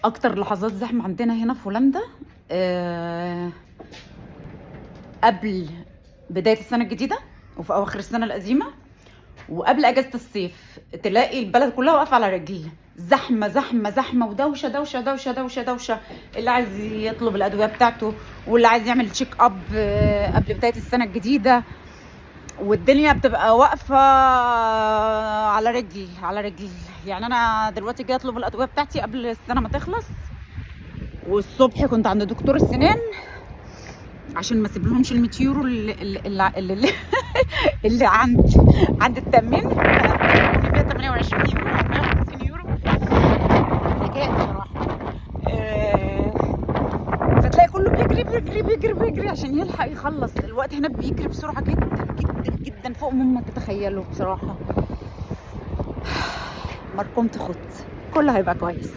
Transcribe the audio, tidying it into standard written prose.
اكتر لحظات زحمه عندنا هنا في هولندا قبل بدايه السنه الجديده وفي اواخر السنه القديمه وقبل اجازه الصيف. تلاقي البلد كلها واقفه على رجل، زحمه زحمه زحمه ودوشه دوشه دوشه دوشه دوشه. اللي عايز يطلب الادويه بتاعته واللي عايز يعمل تشيك اب قبل بدايه السنه الجديده، والدنيا بتبقى واقفه على رجل على رجل. يعني انا دلوقتي جاي اطلب الادويه بتاعتي قبل السنه ما تخلص، والصبح كنت عند دكتور السنان عشان ما اسيبلهمش ال 100 يورو اللي عند التامين. 128 يورو او 150 يورو. ذكاء بصراحه. فتلاقي كله بيجري بيجري بيجري بيجري عشان يلحق يخلص. الوقت هناك بيجري بسرعه جدا جدا جدا فوق مما تتخيلوا بصراحه. مركم تخط، كله هيبقى كويس.